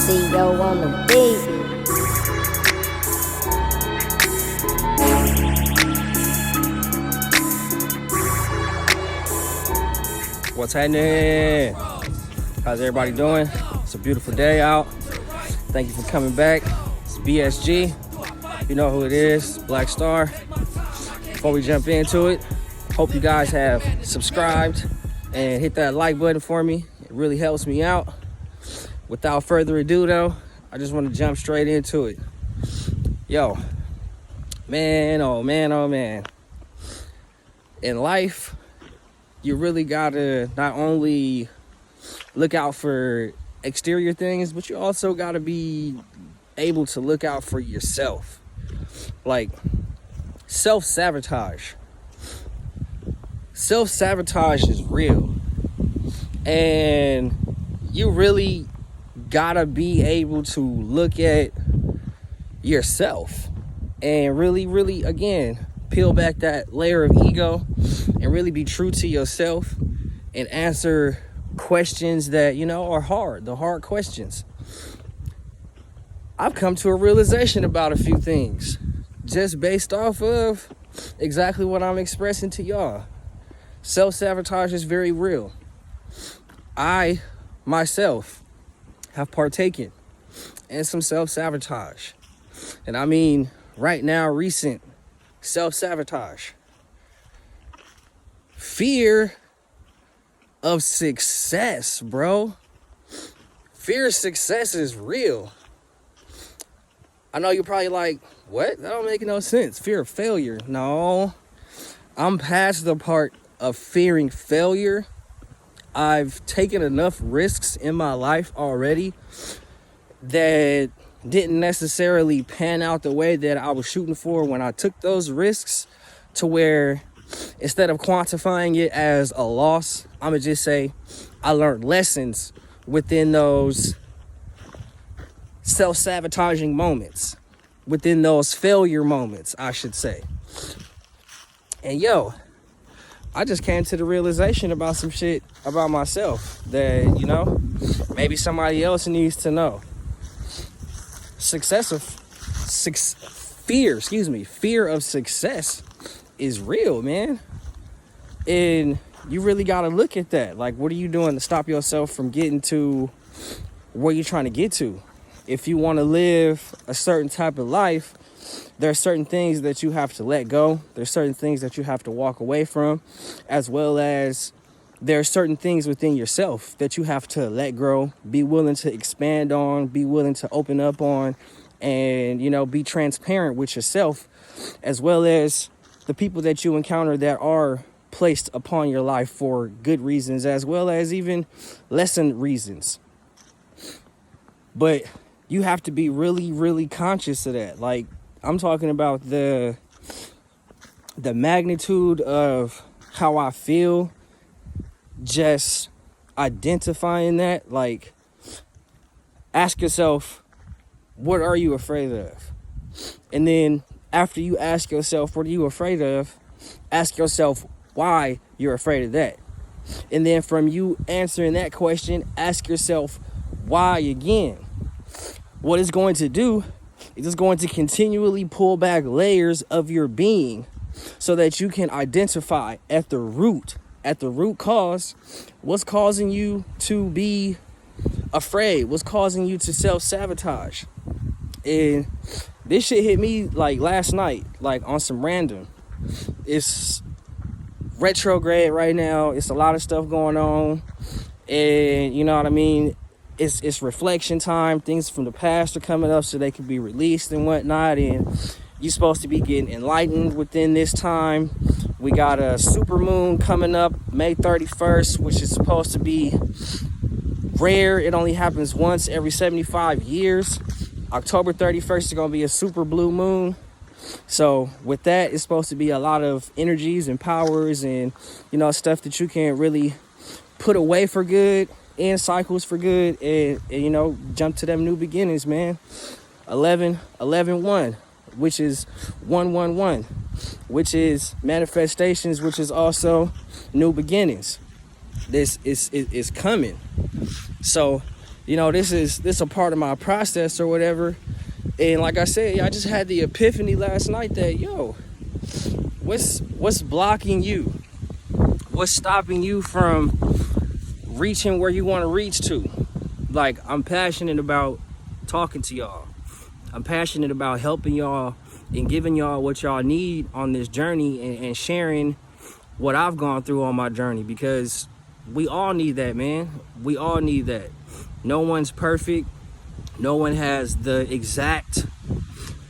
CO on the beat. What's happening? How's everybody doing? It's a beautiful day out. Thank you for coming back. It's BSG. You know who it is, Black Star. Before we jump into it, hope you guys have subscribed and hit that like button for me. It really helps me out. Without further ado though, I just want to jump straight into it. Yo, man, oh man, oh man. In life, you really gotta not only look out for exterior things, but you also gotta be able to look out for yourself. Like self-sabotage. Self-sabotage is real. And you really gotta be able to look at yourself and really, again, peel back that layer of ego and really be true to yourself and answer questions that, you know, are hard, the hard questions. I've come to a realization about a few things just based off of exactly what I'm expressing to y'all. Self-sabotage is very real. I, myself, have partaken in some self-sabotage. And I mean, right now, recent self-sabotage. Fear of success, bro. Fear of success is real. I know you're probably like, what? That don't make no sense. Fear of failure. No, I'm past the part of fearing failure. I've taken enough risks in my life already that didn't necessarily pan out the way that I was shooting for when I took those risks, to where instead of quantifying it as a loss, I'm gonna just say I learned lessons within those self-sabotaging moments, within those failure moments, I should say. And yo, I just came to the realization about some shit about myself that, you know, maybe somebody else needs to know. Fear of success is real, man. And you really got to look at that. Like, what are you doing to stop yourself from getting to where you're trying to get to? If you want to live a certain type of life, there are certain things that you have to let go. There's certain things that you have to walk away from, as well as there are certain things within yourself that you have to let grow, be willing to expand on, be willing to open up on, and, you know, be transparent with yourself, as well as the people that you encounter that are placed upon your life for good reasons, as well as even lesson reasons. But you have to be really conscious of that. Like, I'm talking about the magnitude of how I feel, just identifying that. Like, ask yourself, what are you afraid of? And then after you ask yourself, what are you afraid of? Ask yourself why you're afraid of that. And then from you answering that question, ask yourself why again. What it's going to do is it's going to continually pull back layers of your being so that you can identify at the root cause, what's causing you to be afraid, what's causing you to self-sabotage. And this shit hit me like last night, like on some random. It's retrograde right now. It's a lot of stuff going on. And you know what I mean? It's reflection time. Things from the past are coming up so they can be released and whatnot. And you're supposed to be getting enlightened within this time. We got a super moon coming up May 31st, which is supposed to be rare. It only happens once every 75 years. October 31st is going to be a super blue moon. So with that, it's supposed to be a lot of energies and powers and, you know, stuff that you can really put away for good, end cycles for good, and you know, jump to them new beginnings, man. 11-11-1, which is 111, which is manifestations, which is also new beginnings. This is coming. So this is a part of my process or whatever. And like I said, I just had the epiphany last night that, what's blocking you? What's stopping you from reaching where you want to reach to? Like, I'm passionate about talking to y'all. I'm passionate about helping y'all and giving y'all what y'all need on this journey, and sharing what I've gone through on my journey, because we all need that, man. We all need that. No one's perfect. No one has the exact,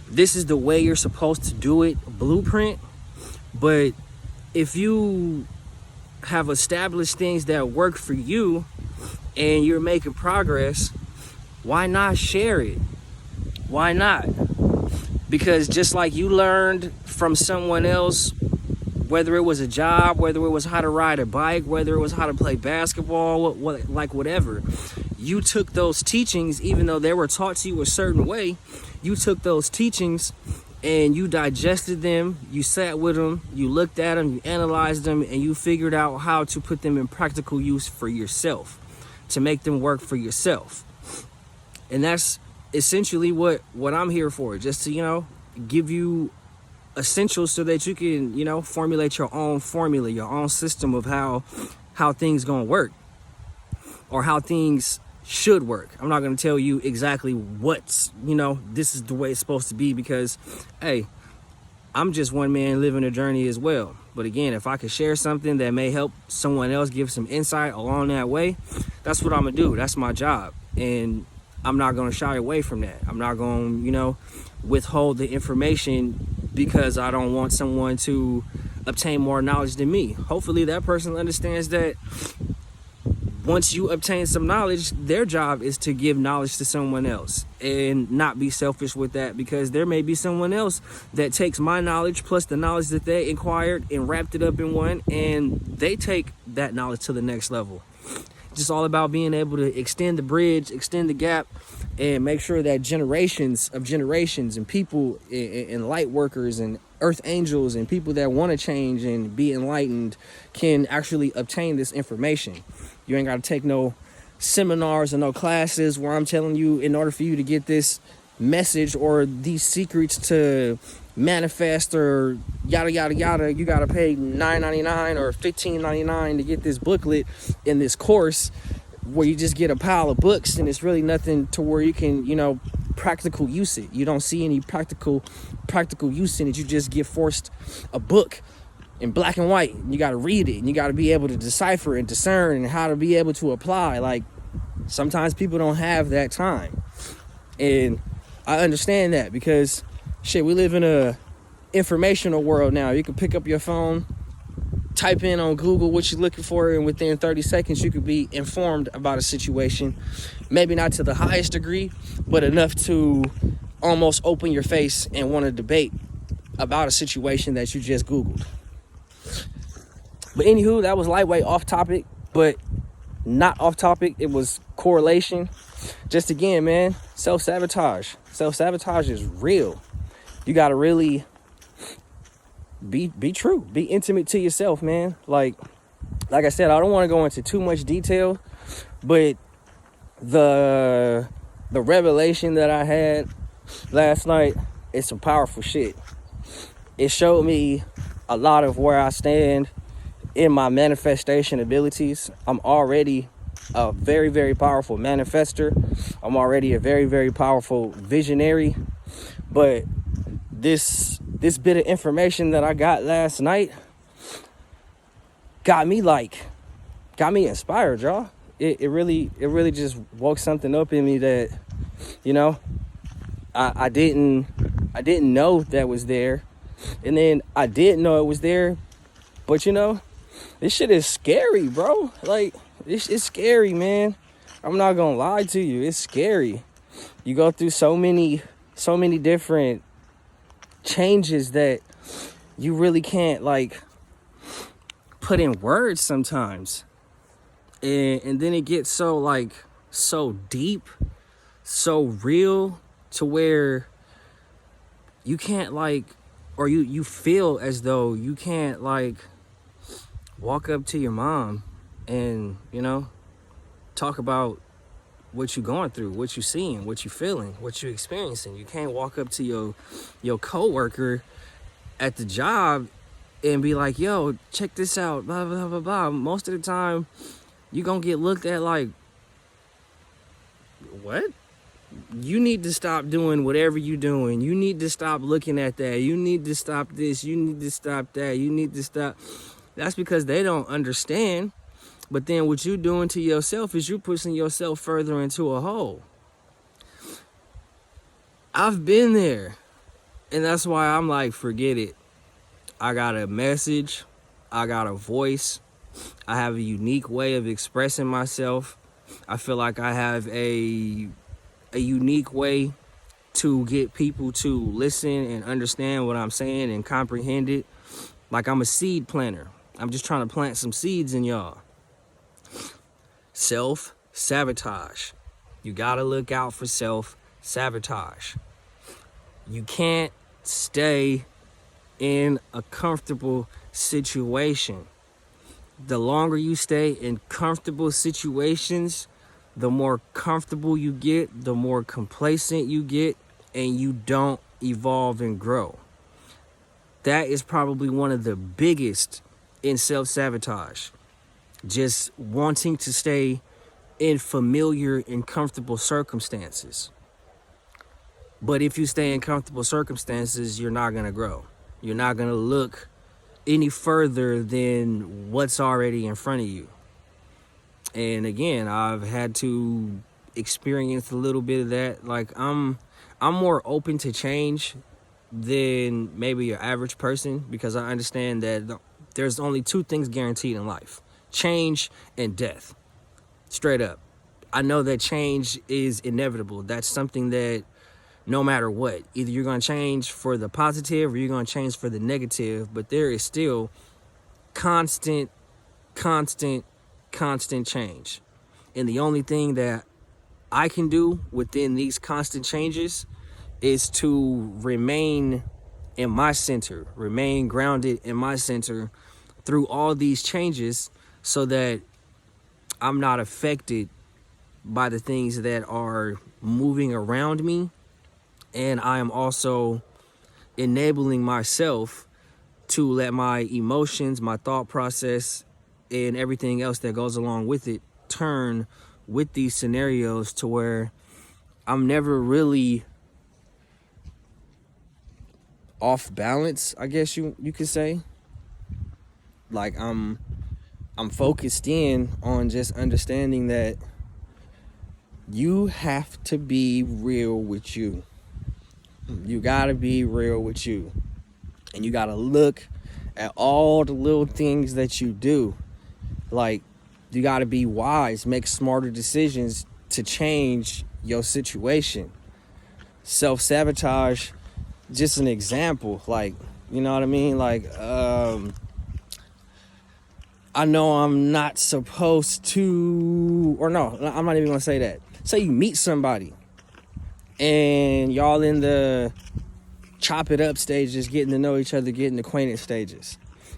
this is the way you're supposed to do it blueprint. But if you have established things that work for you and you're making progress, why not share it? Why not? Because just like you learned from someone else, whether it was a job, whether it was how to ride a bike, whether it was how to play basketball, whatever, you took those teachings, even though they were taught to you a certain way, you took those teachings and you digested them, you sat with them, you looked at them, you analyzed them, and you figured out how to put them in practical use for yourself, to make them work for yourself. And that's essentially what I'm here for, just to, give you essentials so that you can, formulate your own formula, your own system of how things gonna work, or how things should work. I'm not going to tell you exactly what's, this is the way it's supposed to be, because, hey, I'm just one man living a journey as well. But again, if I could share something that may help someone else, give some insight along that way, that's what I'm going to do. That's my job. And I'm not going to shy away from that. I'm not going to, withhold the information because I don't want someone to obtain more knowledge than me. Hopefully that person understands that once you obtain some knowledge, their job is to give knowledge to someone else, and not be selfish with that, because there may be someone else that takes my knowledge plus the knowledge that they acquired and wrapped it up in one, and they take that knowledge to the next level. Just all about being able to extend the bridge, extend the gap, and make sure that generations and people and light workers and earth angels and people that want to change and be enlightened can actually obtain this information. You ain't got to take no seminars or no classes where I'm telling you, in order for you to get this message or these secrets to manifest or yada yada yada, you got to pay $9.99 or $15.99 to get this booklet in this course, where you just get a pile of books and it's really nothing to where you can, practical use it. You don't see any practical use in it. You just get forced a book in black and white. You got to read it, and you got to be able to decipher and discern and how to be able to apply. Like, sometimes people don't have that time, and I understand that, because we live in a informational world now. You can pick up your phone, type in on Google what you're looking for, and within 30 seconds you could be informed about a situation. Maybe not to the highest degree, but enough to almost open your face and want to debate about a situation that you just Googled. But anywho, that was lightweight, off topic, but not off topic. It was correlation. Just again, man, self-sabotage. Self-sabotage is real. You got to really be true. Be intimate to yourself, man. Like I said, I don't want to go into too much detail, but the revelation that I had last night is some powerful shit. It showed me a lot of where I stand in my manifestation abilities. I'm already a very, very powerful manifester. I'm already a very, very powerful visionary. But this bit of information that I got last night got me inspired, y'all. It really just woke something up in me that, I didn't know that was there. And then I did know it was there, but this shit is scary, bro. Like, it's scary, man. I'm not gonna lie to you. It's scary. You go through so many different changes that you really can't, like, put in words sometimes. And then it gets so deep, so real, to where you can't, or you feel as though you can't, walk up to your mom and, talk about what you going through, what you seeing, what you feeling, what you experiencing. You can't walk up to your coworker at the job and be like, yo, check this out, blah, blah, blah, blah. Most of the time, you gonna get looked at like, what? You need to stop doing whatever you're doing. You need to stop looking at that. You need to stop this. You need to stop that. You need to stop. That's because they don't understand. But then what you're doing to yourself is you're pushing yourself further into a hole. I've been there. And that's why I'm like, forget it. I got a message. I got a voice. I have a unique way of expressing myself. I feel like I have a unique way to get people to listen and understand what I'm saying and comprehend it. Like I'm a seed planter. I'm just trying to plant some seeds in y'all. Self-sabotage. You gotta look out for self-sabotage. You can't stay in a comfortable situation. The longer you stay in comfortable situations, the more comfortable you get, the more complacent you get, and you don't evolve and grow. That is probably one of the biggest in self-sabotage. Just wanting to stay in familiar and comfortable circumstances. But if you stay in comfortable circumstances, you're not going to grow. You're not going to look any further than what's already in front of you. And again, I've had to experience a little bit of that. Like I'm more open to change than maybe your average person, because I understand that there's only two things guaranteed in life: change and death. Straight up. I know that change is inevitable. That's something that no matter what, either you're going to change for the positive or you're going to change for the negative, but there is still constant change. And the only thing that I can do within these constant changes is to remain in my center, remain grounded in my center through all these changes, so that I'm not affected by the things that are moving around me. And I am also enabling myself to let my emotions, my thought process, and everything else that goes along with it turn with these scenarios to where I'm never really off balance, I guess you could say. Like I'm focused in on just understanding that you have to be real with you. You gotta be real with you. And you gotta look at all the little things that you do. Like, you gotta be wise, make smarter decisions to change your situation. Self-sabotage, just an example. Like, you know what I mean? Like, I know I'm not supposed to, or no, I'm not even gonna say that. Say you meet somebody and y'all in the chop it up stages, getting to know each other, getting acquainted stages.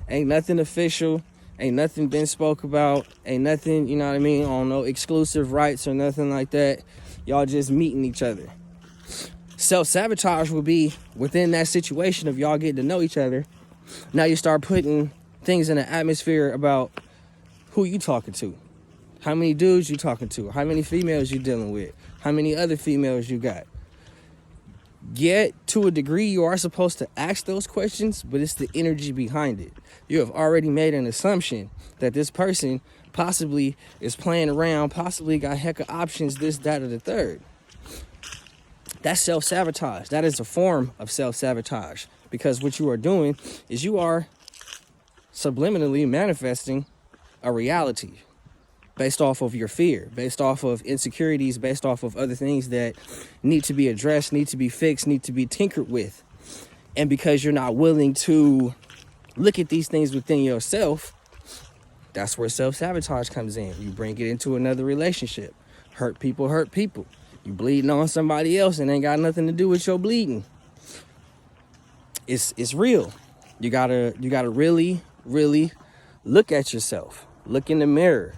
Ain't nothing official, ain't nothing been spoke about, ain't nothing, you know what I mean, on no exclusive rights or nothing like that. Y'all just meeting each other. Self-sabotage will be within that situation of y'all getting to know each other. Now you start putting things in the atmosphere about who you talking to, how many dudes you talking to, how many females you dealing with, how many other females you got. Yet, to a degree, you are supposed to ask those questions, but it's the energy behind it. You have already made an assumption that this person possibly is playing around, possibly got heck of options, this, that, or the third. That's self-sabotage. That is a form of self-sabotage, because what you are doing is you are subliminally manifesting a reality based off of your fear, based off of insecurities, based off of other things that need to be addressed, need to be fixed, need to be tinkered with. And because you're not willing to look at these things within yourself, that's where self-sabotage comes in. You bring it into another relationship. Hurt people hurt people. You bleeding on somebody else and ain't got nothing to do with your bleeding. It's real. You gotta really look at yourself. Look in the mirror.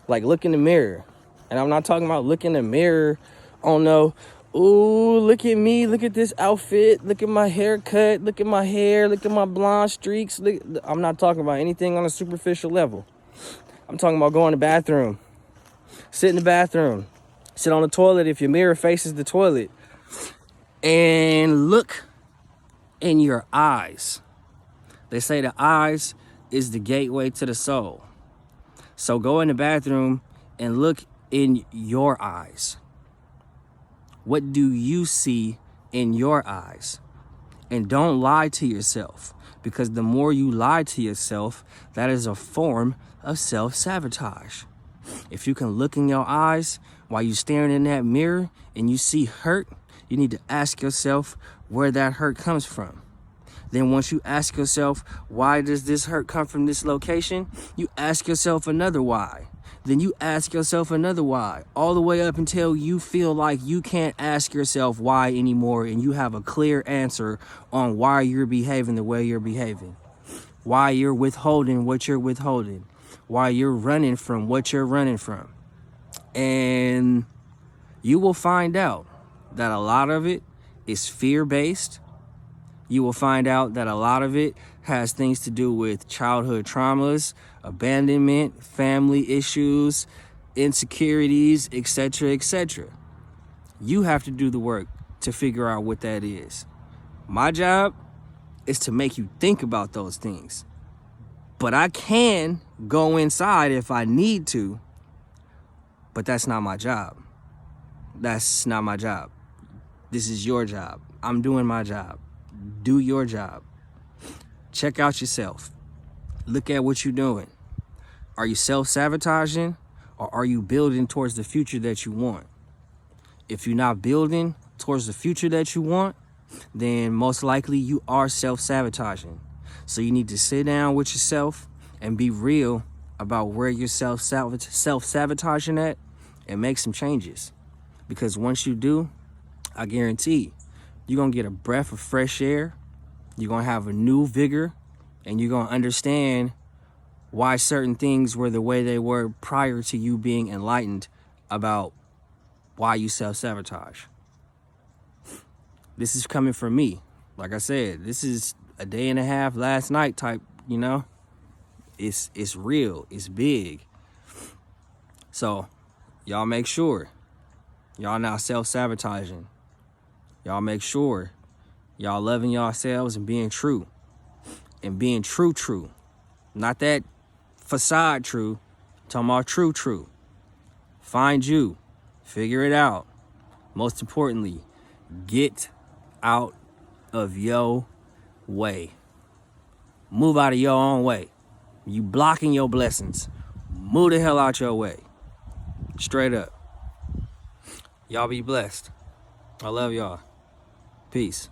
Like, look in the mirror. And I'm not talking about look in the mirror, oh no, ooh, look at me, look at this outfit, look at my haircut, look at my hair, look at my blonde streaks. I'm not talking about anything on a superficial level. I'm talking about going to the bathroom, sit in the bathroom, sit on the toilet if your mirror faces the toilet, and look in your eyes. They say the eyes is the gateway to the soul. So go in the bathroom and look in your eyes. What do you see in your eyes? And don't lie to yourself, because the more you lie to yourself, that is a form of self-sabotage. If you can look in your eyes while you're staring in that mirror and you see hurt, you need to ask yourself where that hurt comes from. Then once you ask yourself, why does this hurt come from this location? You ask yourself another why. Then you ask yourself another why, all the way up until you feel like you can't ask yourself why anymore, and you have a clear answer on why you're behaving the way you're behaving, why you're withholding what you're withholding, why you're running from what you're running from. And you will find out that a lot of it is fear-based. You will find out that a lot of it has things to do with childhood traumas, abandonment, family issues, insecurities, etc., etc. You have to do the work to figure out what that is. My job is to make you think about those things. But I can go inside if I need to, but that's not my job. That's not my job. This is your job. I'm doing my job. Do your job. Check out yourself. Look at what you're doing. Are you self-sabotaging, or are you building towards the future that you want? If you're not building towards the future that you want, then most likely you are self-sabotaging. So you need to sit down with yourself and be real about where you're self-sabotaging at and make some changes. Because once you do, I guarantee you're going to get a breath of fresh air. You're going to have a new vigor, and you're going to understand why certain things were the way they were prior to you being enlightened about why you self-sabotage. This is coming from me. Like I said, this is a day and a half last night type, you know. It's real. It's big. So y'all make sure y'all not self-sabotaging. Y'all make sure y'all loving yourselves and being true. And being true. Not that facade true. I'm talking about true. Find you. Figure it out. Most importantly, get out of your way. Move out of your own way. You blocking your blessings. Move the hell out your way. Straight up. Y'all be blessed. I love y'all. Peace.